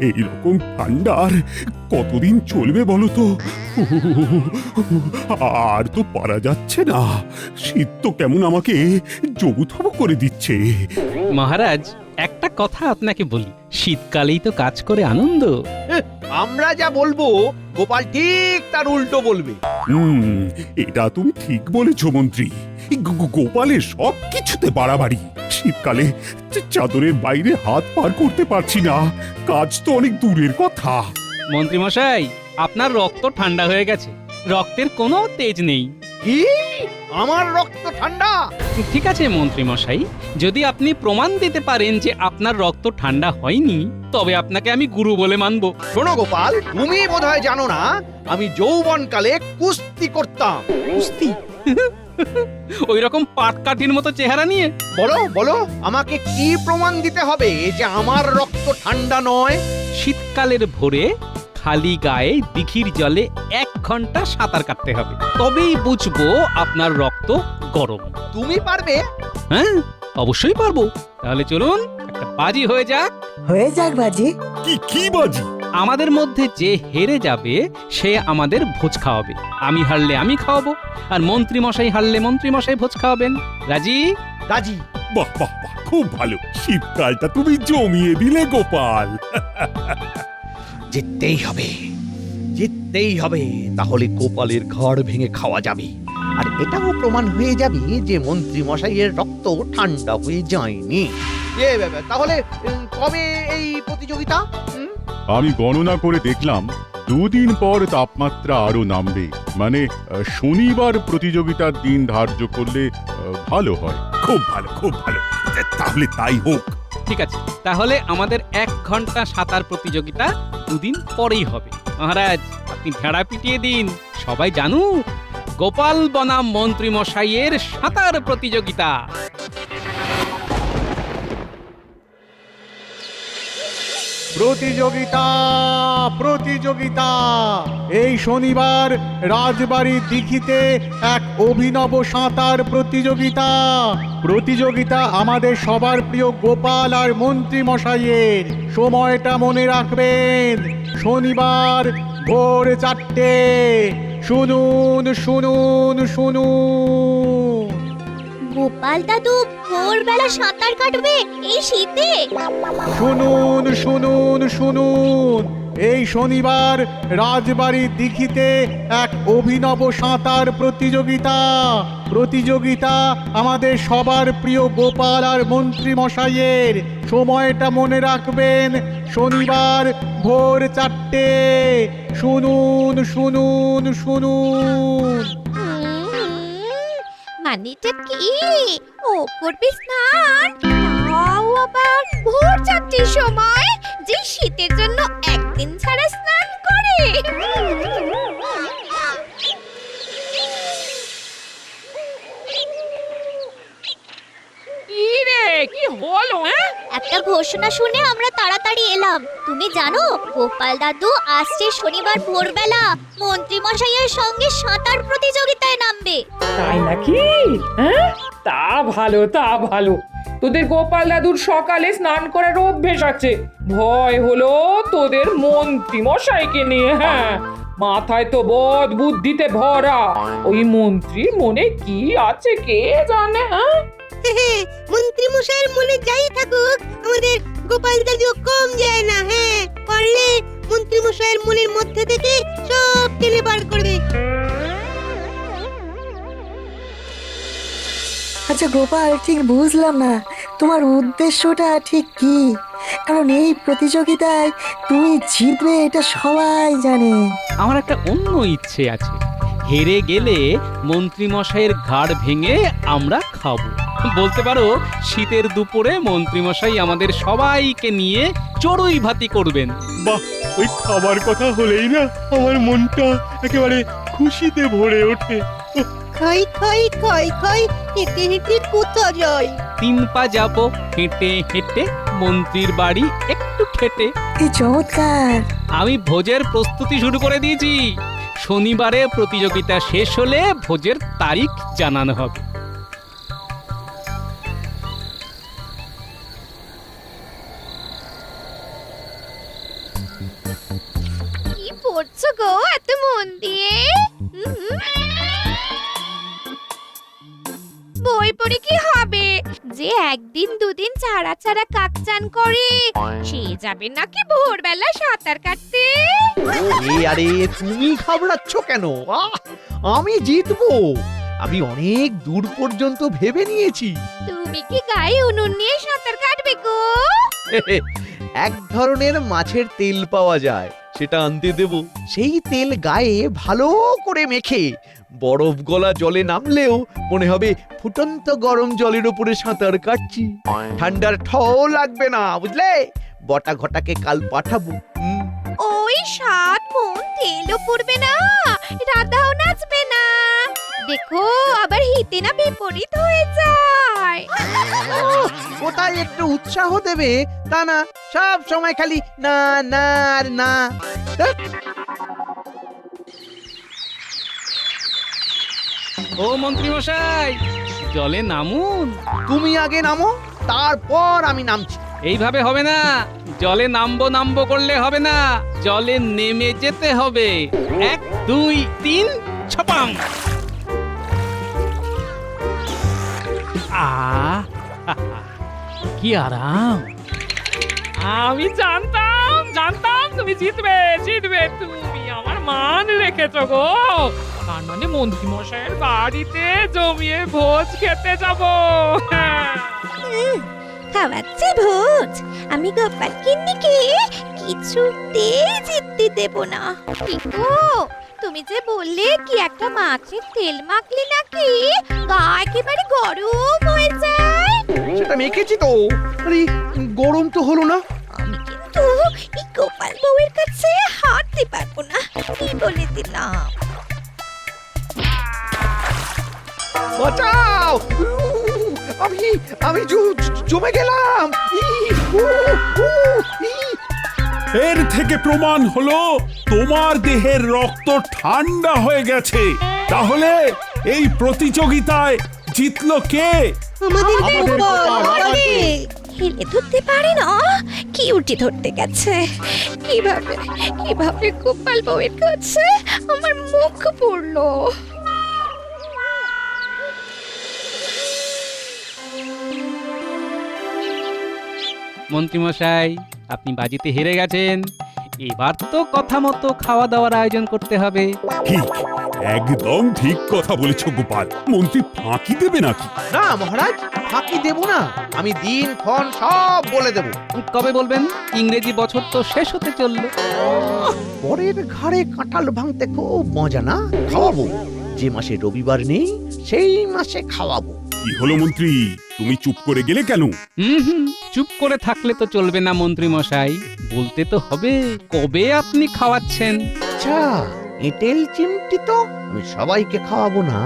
এইরকম ঠান্ডার কতদিন চলবে বলো তো? আর তো পারা যাচ্ছে না। শীত তো কেমন আমাকে জবুথবু করে দিচ্ছে। মহারাজ, একটা কথা আপনাকে বলি, শীতকালেই তো কাজ করে আনন্দ। আমরা যা বলবো গোপাল ঠিক তার উল্টো বলবে। এটা তুমি ঠিক বলেছো মন্ত্রী। গোপালের সব কিছুতে বাড়াবাড়ি। শীতকালে চাদরের বাইরে হাত পার করতে পারছি না, কাজ তো অনেক দূরের কথা। মন্ত্রী মশাই, আপনার রক্ত ঠান্ডা হয়ে গেছে, রক্তের কোনো তেজ নেই। কি? আমার রক্ত ঠান্ডা? ঠিক আছে মন্ত্রী মশাই, যদি আপনি প্রমাণ দিতে পারেন যে আপনার রক্ত ঠান্ডা হয়নি, তবে আপনাকে আমি গুরু বলে মানব। শোনো গোপাল, তুমি বোধহয় জানো না আমি যৌবনকালে কুস্তি করতাম। কুস্তি? ওই রকম পাটকাঠির মতো চেহারা নিয়ে? বলো বলো, আমাকে কি প্রমাণ দিতে হবে যে আমার রক্ত ঠান্ডা নয়? শীতকালের ভোরে খালি গায়ে দিঘির জলে 1 ঘন্টা সাঁতার কাটতে হবে, তবেই বুঝবো আপনার রক্ত গরম। তুমি পারবে? হ্যাঁ, অবশ্যই পারবো। তাহলে চলুন, একটা বাজি হয়ে যাক। হয়ে যাক বাজি। কি বাজি? আমাদের মধ্যে যে হেরে যাবে সে আমাদের ভোজ খাওয়াবে। আমি হারলে আমি খাওয়াবো, আর মন্ত্রী মশাই হারলে মন্ত্রী মশাই ভোজ খাওয়াবেন। রাজি? রাজি। বাহ বাহ বাহ, খুব ভালো। শীতকালটা তুমি জমিয়ে দিলে গোপাল। জিততেই হবে, জিততেই হবে, তাহলে গোপালের ঘর ভেঙে খাওয়া যাবে। আর এটাও প্রমাণ হয়ে যাবে যে মন্ত্রী মশাইয়ের রক্ত ঠান্ডা হয়ে যায়নি। তাহলে কবে এই প্রতিযোগিতা? আমি গণনা করে দেখলাম 2 দিন পর তাপমাত্রা আরো নামবে। মানে শনিবার প্রতিযোগিতার দিন ধার্য করলে ভালো হয়। খুব ভালো, খুব ভালো। তাহলে তাই হোক। ঠিক আছে, তাহলে আমাদের 1 ঘন্টা সাঁতার প্রতিযোগিতা 2 দিন পরেই হবে। মহারাজ, আপনি ভেড়া পিটিয়ে দিন, সবাই জানুক গোপাল বনাম মন্ত্রী মশাইয়ের সাঁতার প্রতিযোগিতা। প্রতিযোগিতা প্রতিযোগিতা এই শনিবার রাজবাড়ির দিঘিতে এক অভিনব সাঁতার প্রতিযোগিতা। প্রতিযোগিতা আমাদের সবার প্রিয় গোপাল আর মন্ত্রী মশাইয়ের। সময়টা মনে রাখবেন, শনিবার ভোর 4টে। শুনুন শুনুন শুনুন। গোপাল দাদু ভোরবেলা সাঁতার কাটবে এই শীতে? শুনুন শুনুন শুনুন, এই শনিবার রাজবাড়ির দিঘিতে এক অভিনব সাঁতার প্রতিযোগিতা। প্রতিযোগিতা আমাদের সবার প্রিয় গোপাল আর মন্ত্রী মশাইয়ের। সময়টা মনে রাখবেন, শনিবার ভোর 4টে। শুনুন শুনুন শুনুন। মানেটা কি? ও করবে স্নান, তাও আবার ভোর 4টের সময়, যে শীতের জন্য একদিন ছাড়া স্নান করে। কি রে, কি হলো? একটা ঘোষণা শুনে আমরা তাড়াতাড়ি এলাম। তুমি জানো গোপাল দাদু আসছে শনিবার ভোরবেলা মন্ত্রী মশাইয়ের সঙ্গে সাঁতার প্রতিযোগিতায় নামবে। তাই নাকি? হ্যাঁ, তা ভালো, তা ভালো। তোদের গোপাল দাদুর সকালে স্নান করার অভ্যেস আছে, ভয় হলো তোদের মন্ত্রী মশাইকে নিয়ে। হ্যাঁ, মাথায় তো বদ বুদ্ধিতে ভরা। ওই মন্ত্রীর মনে কি আছে কে জানে? হ্যাঁ, মন্ত্রী মশাইয়ের মনে যাই থাকুক, আমাদের গোপাল দাদু কম যায় না। হ্যাঁ, পারলে মন্ত্রী মশাইয়ের মনের মধ্যে থেকে সব টেনে বার করবে। আচ্ছা গোপাল, ঠিক বুঝলাম না তোমার উদ্দেশ্যটা ঠিক কি। কারণ এই প্রতিযোগিতায় তুমি জিতবে এটা সবাই জানে। আমার একটা অন্য ইচ্ছে আছে। হেরে গেলে মন্ত্রী মশাইয়ের ঘাড় ভেঙে আমরা খাবো। বলতে পারো শীতের দুপুরে মন্ত্রী মশাই আমাদের সবাইকে নিয়ে চড়ুই ভাতি করবেন। বাহ, ওই খাবার কথা হলেই না আমার মনটা একেবারে খুশিতে ভরে ওঠে। খাই খাই খাই খাই, হেঁটে হেঁটে কোথা যায়? 3 পা যাবো হেঁটে হেঁটে, মন্ত্রীর বাড়ি একটু খেটে। কি চমৎকার! আমি ভোজের প্রস্তুতি শুরু করে দিয়েছি। শনিবারে প্রতিযোগিতা শেষ হলে ভোজের তারিখ জানানো হবে। বই পড়ে কি হবে? যে একদিন দুদিন ছাড়া ছাড়া কাকচান করে সে যাবে নাকি ভোরবেলা সাঁতার কাটতে? আরে তুমি ঘাবড়াচ্ছ কেন? আমি জিতবো। আমি অনেক দূর পর্যন্ত ভেবে নিয়েছি। তুমি কি গায়ে উনুন নিয়ে সাঁতার কাটবে গো? এক ধরনের মাছের তেল পাওয়া যায়, সেটা আনতে দেব। সেই তেল গায়ে ভালো করে মেখে বরফ গলা জলে নামলেও মনে হবে ফুটন্ত গরম জলের উপরে সাঁতার কাটছি। ঠান্ডার ঠও লাগবে না, বুঝলে? বটা ঘটাকে কাল পাঠাবো। ওই 7 মণ তেলও পড়বে না, রাধাও নাচবে না। দেখো আবার হিতে না বিপরীত হয়ে যায়। কোথায় একটু উৎসাহ দেবে তা না, সব সময় খালি না না আর না। ধ্যাৎ। ও মন্ত্রী মশাই, জলে নামুন। তুমি আগে নামো, তারপর আমি নামছি। এইভাবে হবে না, জলে নামবো নামবো করলে হবে না, জলে নেমে যেতে হবে। 1 2 3 ছপাং। কি আরাম! আমি জানতাম তুমি জিতবে। তুমি আমার মান রেখেছো গো। তার মানে মন্ত্রী মশাইয়ের বাড়িতে জমিয়ে ভোজ খেতে যাবো। খাওয়াচ্ছে ভোজ? আমি গোপাল কিন্নিকে কিছুতেই জিততে দেব না। কি গো, তুমি যে বললে কি একটা মাছের তেল মাখলে নাকি গা একেবারে গরম হয়ে যায়। সেটা মেখেছি তো। আরে গরম তো হলো না। আমি কিন্তু এই গোপাল বউয়ের কাছে হাত দিতে পারবো না, কি বলে দিলাম। বাঁচাও! আমি জমে গেলাম। এর থেকে প্রমাণ হলো তোমার দেহের রক্ত ঠান্ডা হয়ে গেছে। তাহলে এই প্রতিযোগিতায় জিতলো কে? আমাদের গোপাল। হেলে ধরতে পারে না, কি উল্টে ধরতে গেছে। কিভাবে গোপাল বউয়ের কাছে আমার মুখ পড়লো। মন্ত্রী মশাই, আপনি বাজিতে হেরে গেছেন। এবার তো কথা মতো খাওয়া দাওয়ার আয়োজন করতে হবে। ঠিক, একদম ঠিক কথা বলেছো গোপাল। মন্ত্রী ফাঁকি দেবে নাকি? না মহারাজ, ফাঁকি দেব না। আমি দিন ক্ষণ সব বলে দেব। কবে বলবেন? ইংরেজি বছর তো শেষ হতে চললো। পরের ঘাড়ে কাঁঠাল ভাঙতে খুব মজা না? খাওয়াবো। যে মাসে রবিবার নেই সেই মাসে খাওয়াবো। কি হলো মন্ত্রী, তুমি চুপ করে গেলে কেন? চুপ করে থাকলে তো চলবে না মন্ত্রী মশাই, বলতে তো হবে কবে আপনি খাওয়াচ্ছেন। আচ্ছা, এঁটেল চিমটি তো আমি সবাইকে খাওয়াবো না,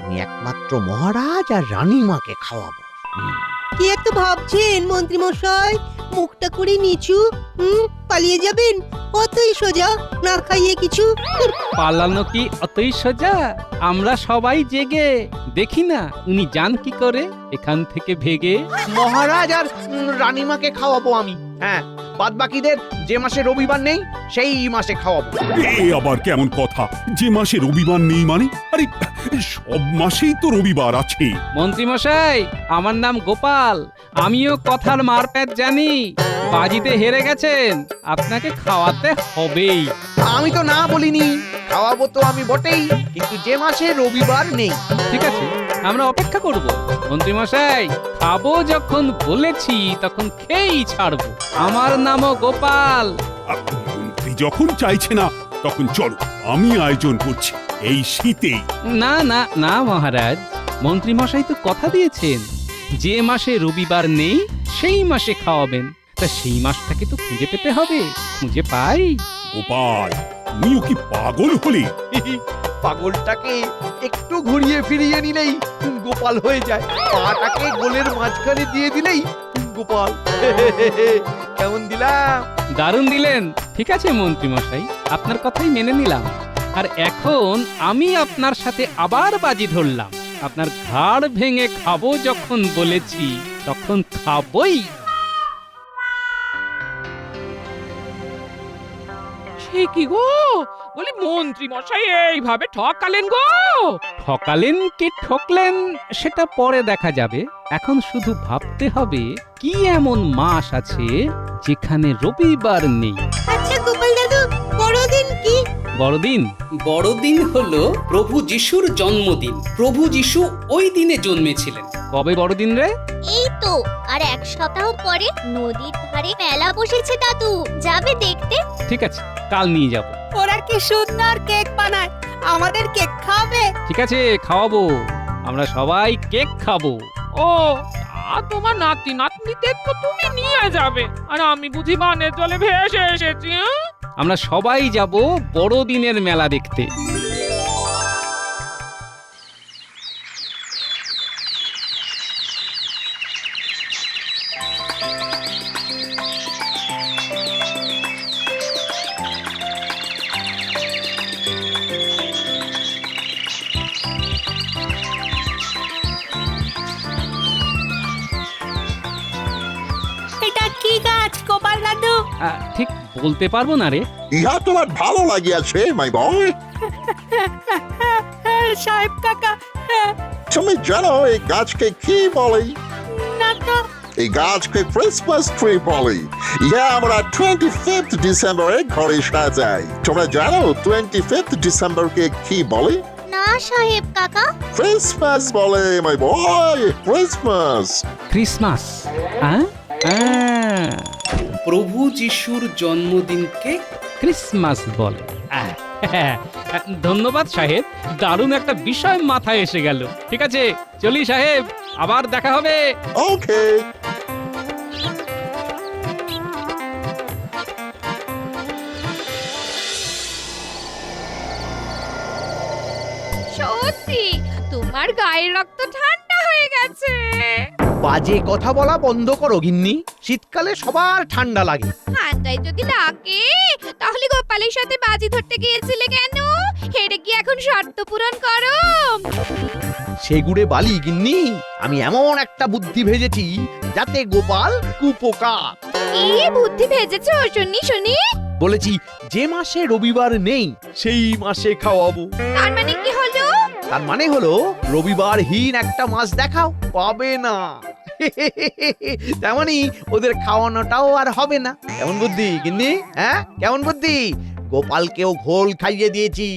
আমি একমাত্র মহারাজ আর রানীমাকে খাওয়াবো। কি এত ভাবছেন মন্ত্রী মশাই? মুখটা করে নিচু। পালিয়ে যাবেন? অতই সোজা, না খাইয়ে কিছু। পালানো কি অতই সোজা? আমরা সবাই জেগে দেখি না উনি যান কি করে এখান থেকে ভেগে। মহারাজ আর রানীমাকে খাওয়াবো আমি। হ্যাঁ, বাদ বাকিদের যে মাসে রবিবার নেই সেই মাসে খাওয়াবো। এ আবার কেমন কথা? যে মাসে রবিবার নেই মানে? আরে সব মাসেই তো রবিবার আছে। মন্ত্রী মশাই, আমার নাম গোপাল, আমিও কথার মারপ্যাচ জানি। বাজিতে হেরে গেছেন, আপনাকে খাওয়াতে হবেই। আমি তো না বলিনি, খাওয়াবো তো আমি বটেই, কিন্তু যে মাসে রবিবার নেই। ঠিক আছে, আমরা অপেক্ষা করব। মন্ত্রী মশাই, খাবো যখন বলেছি তখন খেয়েই ছাড়বো। আমার নামও গোপাল। মন্ত্রী যখন চাইছে না তখন চলো, আমি আয়োজন করছি এই শীতেই। না না না মহারাজ, মন্ত্রী মশাই তো কথা দিয়েছেন যে মাসে রবিবার নেই সেই মাসে খাওয়াবেন। তা সেই মাসটাকে তো খুঁজে পেতে হবে, খুঁজে পাই। গোপাল, তুমিও কি পাগল হলে? পাগলটাকে একটু ঘুরিয়ে ফিরিয়ে নিলেই গোপাল হয়ে যায়। পাটাকে গোলের মাঝখানে দিয়ে দিলেই গোপাল। কেমন দিলাম? দারুণ দিলেন। ঠিক আছে মন্ত্রী মশাই, আপনার কথাই মেনে নিলাম। আর এখন আমি আপনার সাথে আবার বাজি ধরলাম। আপনার ঘাড় ভেঙে খাবো যখন বলেছি তখন খাবই। সে কি গো, বলি মন্ত্রী মশাই এইভাবে ঠকালেন গো। ঠকালেন কি ঠকলেন সেটা পরে দেখা যাবে। এখন শুধু ভাবতে হবে কি এমন মাস আছে যেখানে রবিবার নেই। আচ্ছা গোপাল দাদু বড়দিন কি? বড়দিন বড়দিন হলো প্রভু যিশুর জন্মদিন। প্রভু যিশু ওই দিনে জন্মেছিলেন। কবে বড়দিন রে? এই তো আর এক সপ্তাহ পরে নদীর ধারে মেলা বসেছে দাদু, যাবে দেখতে? ঠিক আছে, কাল নিয়ে যাব। ওরা কি সুন্দর কেক বানায়, আমাদের কেক খাবে? ঠিক আছে, খাওয়াবো। আমরা সবাই কেক খাবো। ও তা তোমার নাতি নাতনিদের তো তুমি নিয়ে যাবে, আর আমি বুঝি বানের জলে ভেসে এসেছি। হ্যাঁ? আমরা সবাই যাব বড়দিনের মেলা দেখতে। এটা কি গাছ গোপাল দাদু? ঠিক বলতে পারবো না রে। ইহা তোমার ভালো লাগিয়াছে মাই বয়। সাহেব কাকা, তুমি জানো এই গাছকে কি বলে? না তো। এই গাছকে ক্রিসমাস ট্রি বলে। ইহা আমরা 25th ডিসেম্বরে ঘরে সাজাই। তোমরা জানো 25th ডিসেম্বরকে কি বলে? না সাহেব কাকা। ক্রিসমাস বলে মাই বয়, ক্রিসমাস। ক্রিসমাস? হ্যাঁ, প্রভু যিশুর জন্মদিনকে ক্রিসমাস বলে। ধন্যবাদ সাহেব, দারুণ একটা বিষয় মাথায় এসে গেল। ঠিক আছে, চলি সাহেব, আবার দেখা হবে। ওকে। সত্যি তোমার গায়ের রক্ত ঠান্ডা হয়ে গেছে। বাজে কথা বলা বন্ধ করো গিন্নি। শীতকালে সবার ঠান্ডা লাগে। ঠান্ডায় যদি লাগে তাহলে গোপালের সাথে বাজি ধরতে গিয়েছিলে কেন? হেরে গিয়ে এখন শর্ত পূরণ করো। সেগুড়ে বালি গিন্নি, আমি এমন একটা বুদ্ধি ভেজেছি যাতে গোপাল কুপোকা। কি বুদ্ধি ভেজেছো শুনি শুনি? বলেছি যে মাসে রবিবার নেই সেই মাসে খাওয়াবো। তার মানে কি হলো? তার মানে হলো রবিবারহীন একটা মাস দেখাও, পাবে না। তেমনি ওদের খাওয়ানোটাও আর হবে না। কেমন বুদ্ধি গিন্নি? হ্যাঁ, কেমন বুদ্ধি? গোপালকেও ঘোল খাইয়ে দিয়েছি।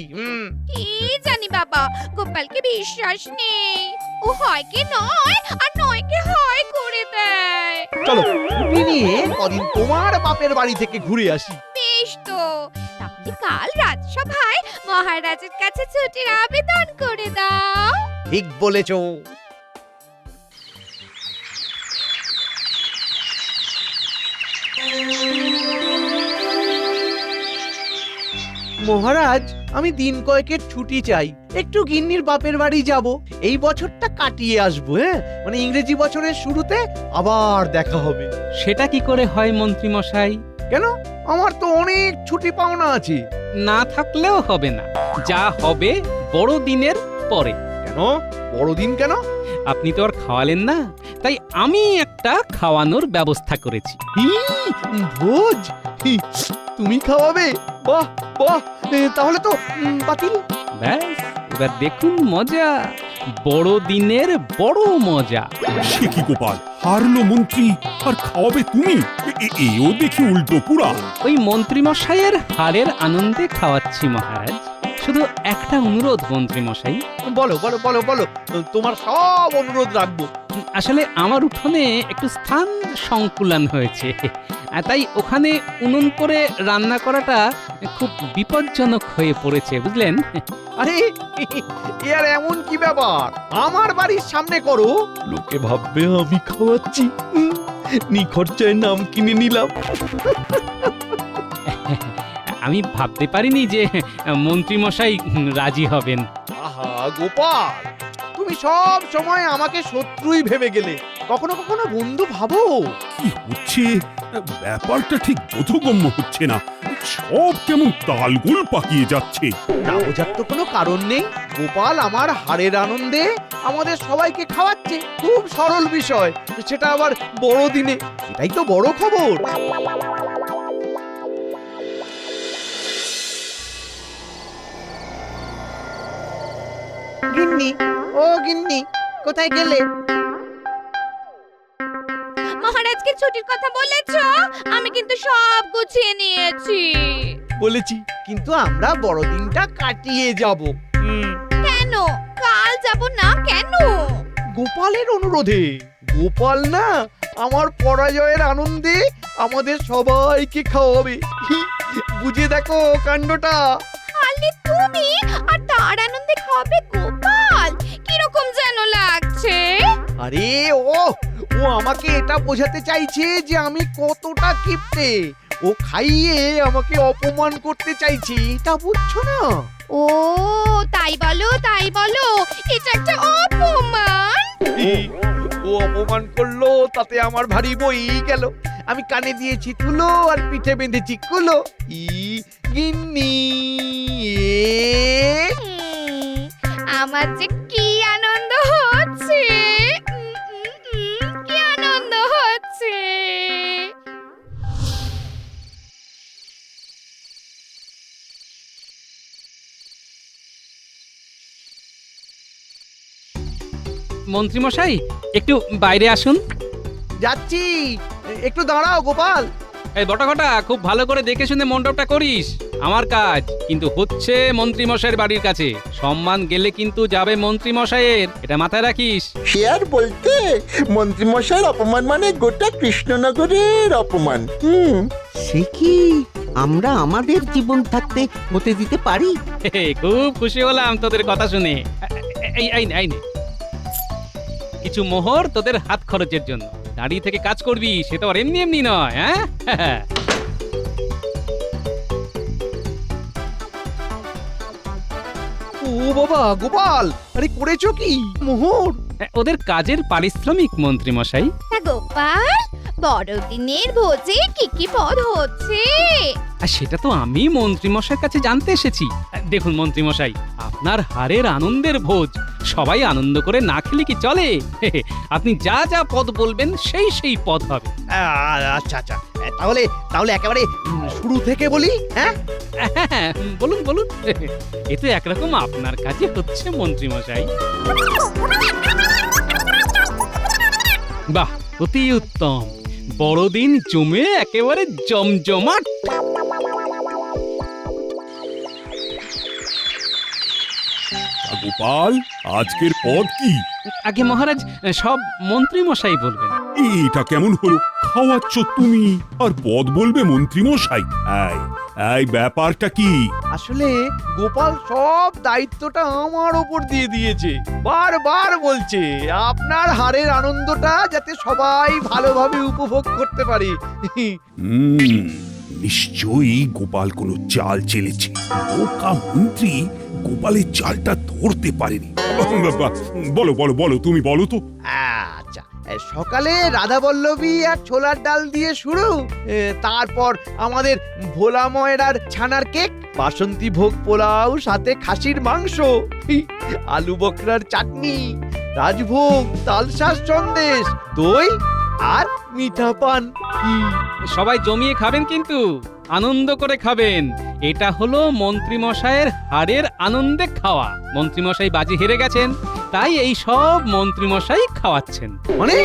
কি জানি বাবা, গোপালকে বিশ্বাস নেই। ও হয় কি নয়, আর নয় কি হয় করে দেয়। চলো ছুটি নিয়ে কদিন তোমার বাপের বাড়ি থেকে ঘুরে আসি। বেশ তো, তাহলে কাল রাজসভায় মহারাজের কাছে ছুটির আবেদন করে দাও। ঠিক বলেছো। মহারাজ, আমি দিন কয়েকের ছুটি চাই, একটু গিন্নির বাপের বাড়ি যাব। এই বছরটা কাটিয়ে আসবো। হ্যাঁ, মানে ইংরেজি বছরের শুরুতে আবার দেখা হবে। সেটা কি করে হয় মন্ত্রী মশাই? কেন? আমার তো অনেক ছুটি পাওনা আছে। না থাকলেও হবে না, যা হবে বড়দিনের পরে। কেন বড়দিন কেন? আপনি তো আর খাওয়ালেন না, তাই আমি একটা খাওয়ানোর ব্যবস্থা করেছি। ভোজ? তুমি খাওয়াবে? বাহ বাহ, তাহলে তো বাতিল। ব্যাস, এবার দেখুন মজা, বড়দিনের বড় মজা। সে কি গোপাল, হারলো মন্ত্রী আর খাওয়াবে তুমি? এও দেখি উল্টো পুরা। ওই মন্ত্রী মশাইয়ের হারের আনন্দে খাওয়াচ্ছি মহারাজ। শুধু একটা অনুরোধ মন্ত্রী মশাই। বলো বলো বলো বলো, তোমার সব অনুরোধ রাখবো। আসলে আমার উঠোনে একটু স্থান সংকুলান হয়েছে, তাই ওখানে উনুন করে রান্না করাটা খুব বিপজ্জনক হয়ে পড়েছে, বুঝলেন? আরে এ আর এমন কি ব্যাপার? আমার বাড়ির সামনে করো, লোকে ভাববে আমি খাওয়াচ্ছি। নিখরচায় নাম কিনে নিলাম। আমি ভাবতে পারিনি যে মন্ত্রী মশাই রাজি হবেন। আহা গোপাল, তুমি সব সময় আমাকে শত্রুই ভেবে গেলে, কখনো কখনো বন্ধু ভাবো। কি হচ্ছে ব্যাপারটা ঠিক বোধগম্য হচ্ছে না। সব কেমন তালগোল পাকিয়ে যাচ্ছে। না বোঝার তো কোনো কারণ নেই। গোপাল আমার হারের আনন্দে আমাদের সবাইকে খাওয়াচ্ছে, খুব সরল বিষয়, সেটা আবার বড়দিনে। এটাই তো বড় খবর। গিন্নি, ও গিন্নি, কোথায় গেলে? মহারাজকে ছুটির কথা বলেছো? আমি কিন্তু সব গুছিয়ে নিয়েছি। বলেছি, কিন্তু আমরা বড়দিনটা কাটিয়ে যাব। কেন কাল যাব না কেন? গোপালের অনুরোধে। গোপাল না আমার পরাজয়ের আনন্দে আমাদের সবাইকে খাওয়াবে। বুঝে দেখো কাণ্ডটা। খালি তুমি আর তার আনন্দে খাবে গোপাল? কিরকম যেন লাগছে। আরে ও ও আমাকে এটা বোঝাতে চাইছে যে আমি কতটা কিপ্টে। ও খাইয়ে আমাকে অপমান করতে চাইছে, এটা বুঝছো না? ও তাই বলো তাই বলো, এটা একটা অপমান। ও অপমান করলো তাতে আমার ভারী বই গেল। আমি কানে দিয়েছি তুলো আর পিঠে বেঁধেছি কুলো। গিন্নি, আমার যে কি আনন্দ হচ্ছে, কি আনন্দ হচ্ছে। মন্ত্রীমশাই একটু বাইরে আসুন। যাচ্ছি, একটু দাঁড়াও গোপাল। এই বটাঘটা খুব ভালো করে দেখে শুনে মণ্ডপটা করিস। আমার কাজ কিন্তু হচ্ছে মন্ত্রীমশাইয়ের বাড়ির কাছে। সম্মান গেলে কিন্তু যাবে মন্ত্রীমশাইয়ের, এটা মাথায় রাখিস। সে আর বলতে, মন্ত্রীমশাইয়ের অপমান মানে গোটা কৃষ্ণনগরের অপমান। সে কি আমরা আমাদের জীবন থাকতে হতে দিতে পারি? খুব খুশি হলাম তোদের কথা শুনে। এই নে কিছু মোহর তোদের হাত খরচের জন্য। দাঁড়িয়ে থেকে কাজ করবি, সে তো আর এমনি এমনি নয়। হ্যাঁ ও বাবা গোপাল, আরে করেছো কি মোহর? ওদের কাজের পারিশ্রমিক মন্ত্রীমশাই। গোপাল, বড়দিনের ভোজে কি কি পদ হচ্ছে? আর সেটা তো আমি মন্ত্রীমশাইয়ের কাছে জানতে এসেছি। দেখুন মন্ত্রীমশাই, আপনার হারের আনন্দের ভোজ, সবাই আনন্দ করে না খেলে কি চলে? আপনি যা যা পদ বলবেন সেই পদ হবে। আচ্ছা আচ্ছা, তাহলে তাহলে একেবারে শুরু থেকে বলি। হ্যাঁ বলুন বলুন। এ তো একরকম আপনার কাজে হচ্ছে মন্ত্রীমশাই। বাহ, অতি উত্তম। বড়দিন জমে একেবারে জমজমাট। গোপাল, আজকের পদ কি? আগে মহারাজ সব মন্ত্রীমশাই বলবেন। এটা কেমন হলো? খাওয়াচ্ছ তুমি আর পদ বলবে মন্ত্রীমশাই? এই ব্যাপারটা কি? আসলে গোপাল সব দায়িত্বটা আমার ওপর দিয়ে দিয়েছে। বারবার বলছে আপনার হারের আনন্দটা যাতে সবাই ভালোভাবে উপভোগ করতে পারে। নিশ্চয়ই গোপাল কোনো চাল চেলেছে। বোকা মন্ত্রী গোপালের চালটা ধরতে পারেনি। বলো বলো বলো, তুমি বলো তো। আচ্ছা, সকালে রাধা বল্লভী আর ছোলার ডাল দিয়ে শুরু। তারপর আমাদের ভোলা ময়রার ছানার কেক, বাসন্তী ভোগ পোলাও, সাথে খাসির মাংস, আলু বকরার চাটনি, রাজভোগ, তালশাঁস সন্দেশ, দই আর মিঠা পান। সবাই জমিয়ে খাবেন কিন্তু আনন্দ করে খাবেন। এটা হলো মন্ত্রীমশাইয়ের হারের আনন্দে খাওয়া। মন্ত্রীমশাই বাজি হেরে গেছেন, তাই এই সব মন্ত্রীমশাই খাওয়াচ্ছেন। মানে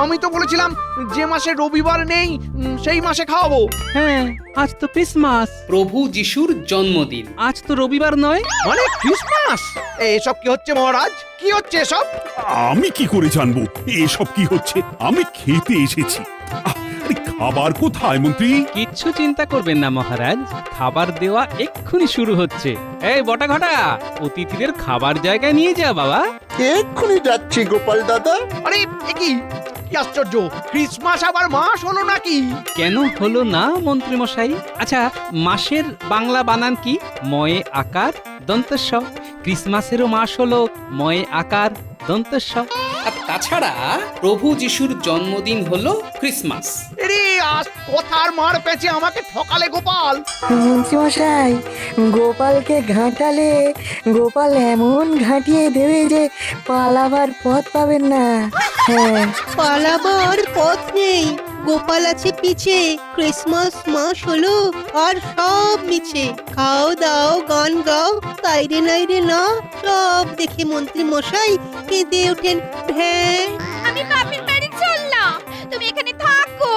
আমি তো বলেছিলাম যে মাসে রবিবার নেই সেই মাসে খাওয়াবো। হ্যাঁ, আজ তো ক্রিসমাস, প্রভু যিশুর জন্মদিন। আজ তো রবিবার নয়। মানে ক্রিসমাস? এসব কি হচ্ছে মহারাজ? কি হচ্ছে এসব? আমি কি করে জানবো এসব কি হচ্ছে? আমি খেতে এসেছি। খাবার কোথায় মন্ত্রী? কিচ্ছু চিন্তা করবেন না মহারাজ, খাবার দেওয়া এক্ষুনি শুরু হচ্ছে। এই বটাঘটা, অতিথিদের খাবার জায়গায় নিয়ে যা বাবা। এক্ষুনি যাচ্ছি গোপাল দাদা। আরে এ কি আশ্চর্য, ক্রিসমাস আবার মাস হলো নাকি? কেন হলো না মন্ত্রীমশাই? আচ্ছা, মাসের বাংলা বানান কি? ময়ে আকার দন্তস্ব। ক্রিসমাসেরও মাস হলো ময়ে আকার দন্তস্ব। আর তাছাড়া প্রভু যিশুর জন্মদিন হলো ক্রিসমাস। আরে আজ কথার মার পেঁচে আমাকে ঠকালে গোপাল। মন্ত্রীমশাই, গোপালকে ঘাঁটালে গোপাল এমন ঘাঁটিয়ে দেবে যে পালাবার পথ পাবেন না। হ্যাঁ, পালাবার পথ নেই গোপাল আছে পিছে, ক্রিসমাস মাস হলো আর সব মিছে। খাও দাও গান গাও, তাইরে নাইরে না, সব দেখে মন্ত্রী মশাই কেঁদে ওঠেন ভ্যাঁ। আমি বাপের বাড়ি চললাম, তুমি এখানে থাকো।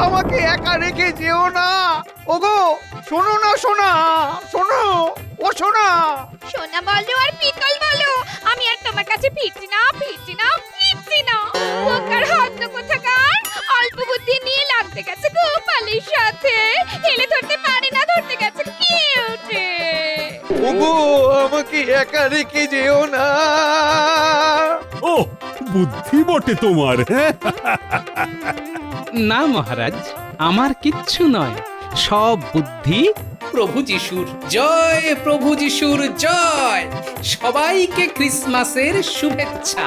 আমাকে একা রেখে যেও না। ওগো শোনো না, শোনা শোনো, ও শোনা। সোনা বলো আর পিতল বলো, আমি আর তোমার কাছে ফিরছি না, ফিরছি না, ফিরছি না। ওকার হাত কোথাকার, অল্প বুদ্ধি নিয়ে লাগতে গেছে গোপালের সাথে, হেলে ধরতে পারে না, ধরতে গেছে কেউটে। ওগো আমাকে একা রেখে যেও না। ও বুদ্ধি বটে তোমার, হ্যাঁ? না মহারাজ, আমার কিচ্ছু নয়, সব বুদ্ধি প্রভু যিশুর জয়, প্রভু যিশুর জয়। সবাইকে ক্রিসমাসের শুভেচ্ছা।